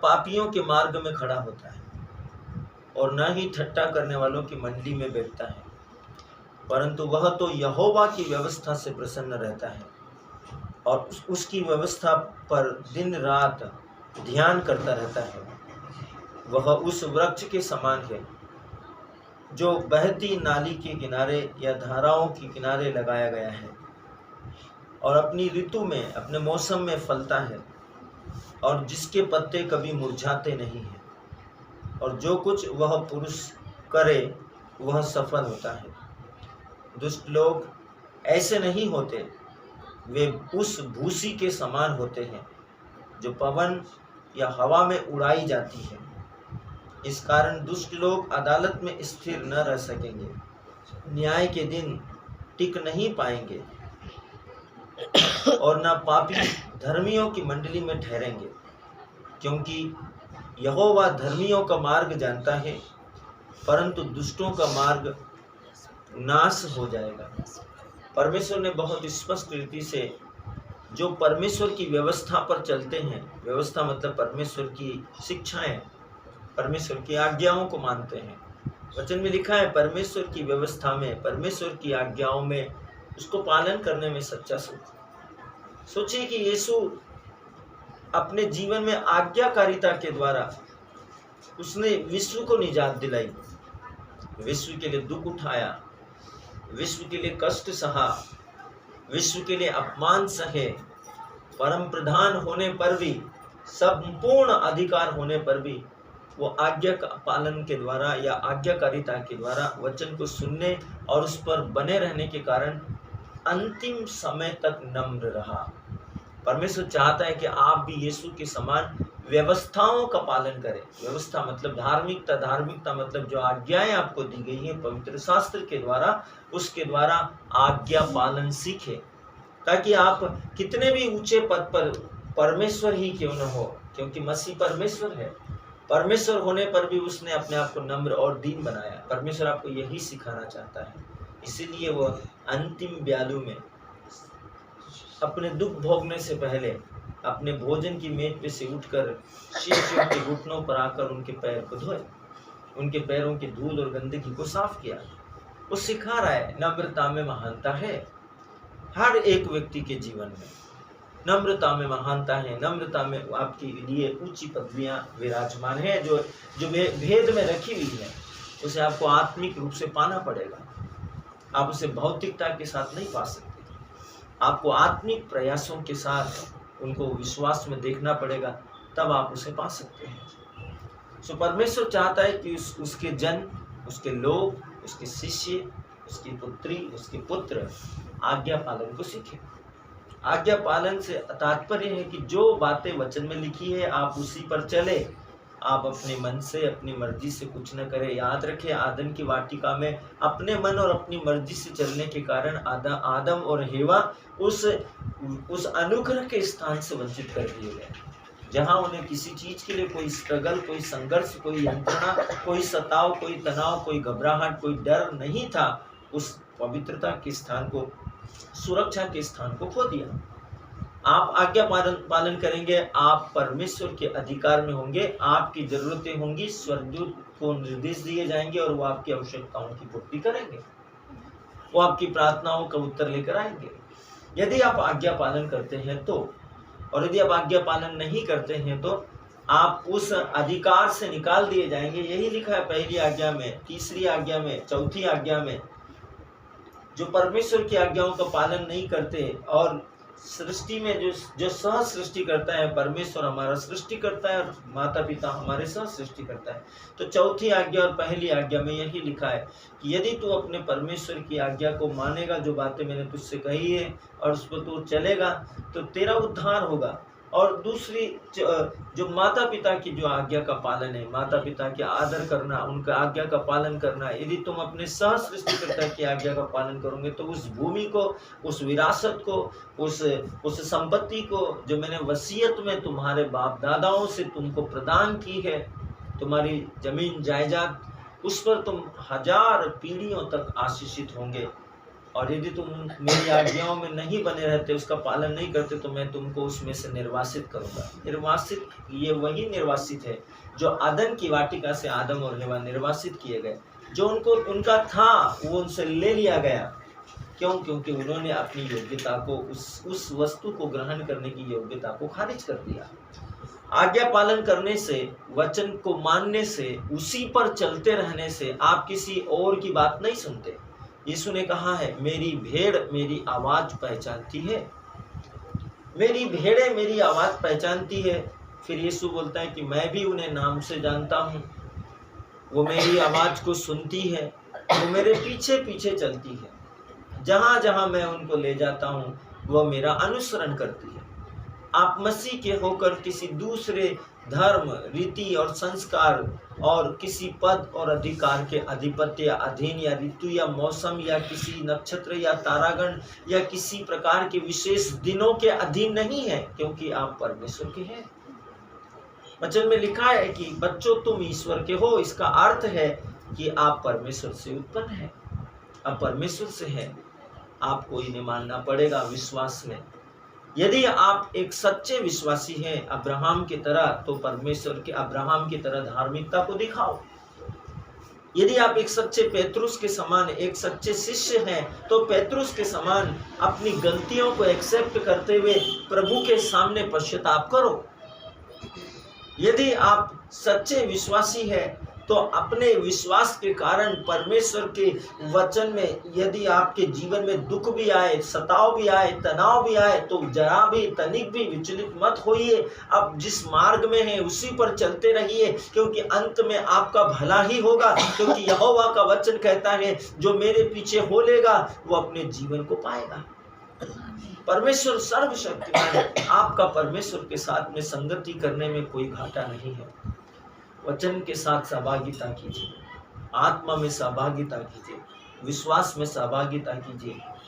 पापियों के मार्ग में खड़ा होता है और न ही ठट्टा करने वालों की मंडली में बैठता है, परंतु वह तो यहोवा की व्यवस्था से प्रसन्न रहता है और उसकी व्यवस्था पर दिन रात ध्यान करता रहता है। वह उस वृक्ष के समान है जो बहती नाली के किनारे या धाराओं के किनारे लगाया गया है और अपनी ऋतु में, अपने मौसम में फलता है और जिसके पत्ते कभी मुरझाते नहीं हैं, और जो कुछ वह पुरुष करे वह सफल होता है। दुष्ट लोग ऐसे नहीं होते, वे उस भूसी के समान होते हैं जो पवन या हवा में उड़ाई जाती है। इस कारण दुष्ट लोग अदालत में स्थिर न रह सकेंगे, न्याय के दिन टिक नहीं पाएंगे और न पापी धर्मियों की मंडली में ठहरेंगे, क्योंकि यहोवा धर्मियों का मार्ग जानता है, परंतु दुष्टों का मार्ग नाश हो जाएगा। परमेश्वर ने बहुत स्पष्ट रीति से जो परमेश्वर की व्यवस्था पर चलते हैं, व्यवस्था मतलब परमेश्वर की शिक्षाएं, परमेश्वर की आज्ञाओं को मानते हैं। वचन में लिखा है परमेश्वर की व्यवस्था में, परमेश्वर की आज्ञाओं में, उसको पालन करने में सच्चा सोचिए कि यीशु अपने जीवन में आज्ञाकारिता के द्वारा उसने विश्व को निजात दिलाई, विश्व के लिए दुख उठाया, विश्व के लिए कष्ट सहा, विश्व के लिए अपमान सहे, परम प्रधान होने पर भी, संपूर्ण अधिकार होने पर भी वो आज्ञा का पालन के द्वारा या आज्ञाकारिता के द्वारा वचन को सुनने और उस पर बने रहने के कारण अंतिम समय तक नम्र रहा। परमेश्वर चाहता है कि आप भी यीशु के समान व्यवस्थाओं का पालन करें। व्यवस्था मतलब धार्मिकता, धार्मिकता मतलब जो आज्ञाएं आपको दी गई हैं पवित्र शास्त्र के द्वारा, उसके द्वारा आज्ञा पालन सीखें, ताकि आप कितने भी ऊंचे पद पर परमेश्वर ही क्यों न हो, क्योंकि मसीह परमेश्वर है, परमेश्वर होने पर भी उसने अपने आप को नम्र और दीन बनाया। परमेश्वर आपको यही सिखाना चाहता है, इसीलिए वह अंतिम ब्यालू में अपने दुख भोगने से पहले अपने भोजन की मेज पे से उठकर शिष्यों के घुटनों पर आकर उनके पैर को धोए, उनके पैरों की धूल और गंदगी को साफ किया। वो सिखा रहा है नम्रता में महानता है। हर एक व्यक्ति के जीवन में नम्रता में महानता है, नम्रता में आपके लिए ऊंची पदवियां विराजमान है जो भेद में रखी हुई है। उसे आपको आत्मिक रूप से पाना पड़ेगा, आप उसे भौतिकता के साथ नहीं पा सकते, आपको आत्मिक प्रयासों के साथ उनको विश्वास में देखना पड़ेगा, तब आप उसे पा सकते हैं। सो परमेश्वर चाहता है कि उसके जन, उसके लोग, उसके शिष्य, उसकी पुत्री, उसके पुत्र आज्ञा पालन को सीखें। आज्ञा पालन से तात्पर्य है कि जो बातें वचन में लिखी है आप उसी पर चले, आप अपने मन से, अपनी मर्जी से कुछ न करें। याद रखें आदम की वाटिका में अपने मन और अपनी मर्जी से चलने के कारण आदम और हेवा उस अनुग्रह के स्थान से वंचित कर दिए गए, जहां उन्हें किसी चीज के लिए कोई स्ट्रगल, कोई संघर्ष, कोई यंत्रणा, कोई सताव, कोई तनाव, कोई घबराहट, कोई डर नहीं था। उस पवित्रता के स्थान को, सुरक्षा के स्थान को खो दिया। आप आज्ञा पालन करेंगे, आप परमेश्वर के अधिकार में होंगे, आपकी जरूरतें होंगी, स्वर्गदूत को निर्देश दिए जाएंगे और वो आपकी आवश्यकताओं की पूर्ति करेंगे, वो आपकी प्रार्थनाओं का उत्तर लेकर आएंगे, यदि आप आज्ञा पालन करते हैं तो। और यदि आप आज्ञा पालन नहीं करते हैं तो आप उस अधिकार से निकाल दिए जाएंगे। यही लिखा है पहली आज्ञा में, तीसरी आज्ञा में, चौथी आज्ञा में। जो परमेश्वर की आज्ञाओं का पालन नहीं करते, और सृष्टि में जो सह सृष्टि करता है, परमेश्वर हमारा सृष्टि करता है और माता पिता हमारे सह सृष्टि करता है। तो चौथी आज्ञा और पहली आज्ञा में यही लिखा है कि यदि तू अपने परमेश्वर की आज्ञा को मानेगा, जो बातें मैंने तुझसे कही है, और उस पर तू चलेगा, तो तेरा उद्धार होगा। और दूसरी जो माता पिता की जो आज्ञा का पालन है, माता पिता के आदर करना, उनका आज्ञा का पालन करना, यदि तुम अपने सह सृष्टिकर्ता की आज्ञा का पालन करोगे तो उस भूमि को, उस विरासत को, उस संपत्ति को जो मैंने वसीयत में तुम्हारे बाप दादाओं से तुमको प्रदान की है, तुम्हारी जमीन जायदाद, उस पर तुम 1000 पीढ़ियों तक आशीषित होंगे और यदि तुम मेरी आज्ञाओं में नहीं बने रहते, उसका पालन नहीं करते, तो मैं तुमको उसमें से निर्वासित करूंगा। निर्वासित, ये वही निर्वासित है जो आदम की वाटिका से आदम और हवा निर्वासित किए गए। जो उनको उनका था वो उनसे ले लिया गया। क्यों? क्योंकि उन्होंने अपनी योग्यता को, उस वस्तु को ग्रहण करने की योग्यता को खारिज कर दिया। आज्ञा पालन करने से, वचन को मानने से, उसी पर चलते रहने से आप किसी और की बात नहीं सुनते। यीशु ने कहा है, मेरी भेड़ मेरी आवाज पहचानती है, मेरी भेड़ें मेरी आवाज पहचानती है। फिर यीशु बोलता है कि मैं भी उन्हें नाम से जानता हूँ, वो मेरी आवाज को सुनती है, वो मेरे पीछे पीछे चलती है। जहां जहां मैं उनको ले जाता हूं वह मेरा अनुसरण करती है। आप मसीह के होकर किसी दूसरे धर्म, रीति और संस्कार और किसी पद और अधिकार के अधिपत्य या अधीन या ऋतु या मौसम या किसी नक्षत्र या तारागण या किसी प्रकार के विशेष दिनों के अधीन नहीं है, क्योंकि आप परमेश्वर के हैं। वचन में लिखा है कि बच्चों तुम ईश्वर के हो। इसका अर्थ है कि आप परमेश्वर से उत्पन्न हैं, आप परमेश्वर से हैं। आपको इन्हें मानना पड़ेगा विश्वास में। यदि आप एक सच्चे विश्वासी हैं अब्राहम की तरह, तो परमेश्वर के अब्राहम की तरह धार्मिकता को दिखाओ। यदि आप एक सच्चे पेत्रुस के समान एक सच्चे शिष्य हैं, तो पेत्रुस के समान अपनी गलतियों को एक्सेप्ट करते हुए प्रभु के सामने पश्चाताप करो। यदि आप सच्चे विश्वासी हैं, तो अपने विश्वास के कारण परमेश्वर के वचन में, यदि आपके जीवन में दुख भी आए, सताव भी आए, तनाव भी आए, तो जरा भी तनिक भी विचलित मत होइए। अब जिस मार्ग में है उसी पर चलते रहिए, क्योंकि अंत में आपका भला ही होगा। क्योंकि यहोवा का वचन कहता है, जो मेरे पीछे हो लेगा वो अपने जीवन को पाएगा। परमेश्वर सर्वशक्तिमान है। आपका परमेश्वर के साथ में संगति करने में कोई घाटा नहीं है। वचन के साथ सहभागिता कीजिए, आत्मा में सहभागिता कीजिए, विश्वास में सहभागिता कीजिए,